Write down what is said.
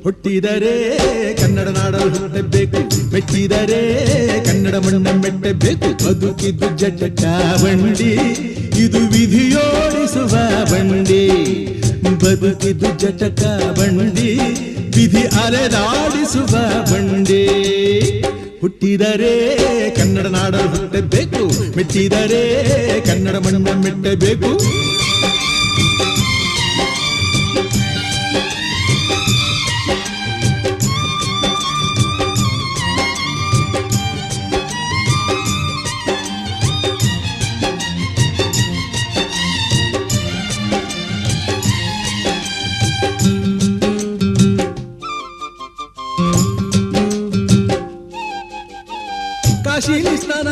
ಹುಟ್ಟಿದರೆ ಕನ್ನಡ ನಾಡಲು ಹುಟ್ಟಬೇಕು, ಮೆಚ್ಚಿದರೆ ಕನ್ನಡ ಮಣ್ಣ ಮೆಟ್ಟಬೇಕು. ಬದುಕಿದ್ದು ಜಟಕ ಬಂಡಿ, ಇದು ವಿಧಿಯೋಡಿಸುವ ಬಂಡಿ. ಬದುಕಿದ್ದು ಜಟಕ ಬಂಡಿ, ವಿಧಿ ಅಲೆದಾಡಿಸುವ ಬಂಡಿ. ಹುಟ್ಟಿದರೆ ಕನ್ನಡ ನಾಡಲು ಹುಟ್ಟಬೇಕು, ಮೆಚ್ಚಿದರೆ ಕನ್ನಡ ಮಣ್ಣ ಮೆಟ್ಟಬೇಕು. ಕಾಶಿಲಿ ಸ್ನಾನ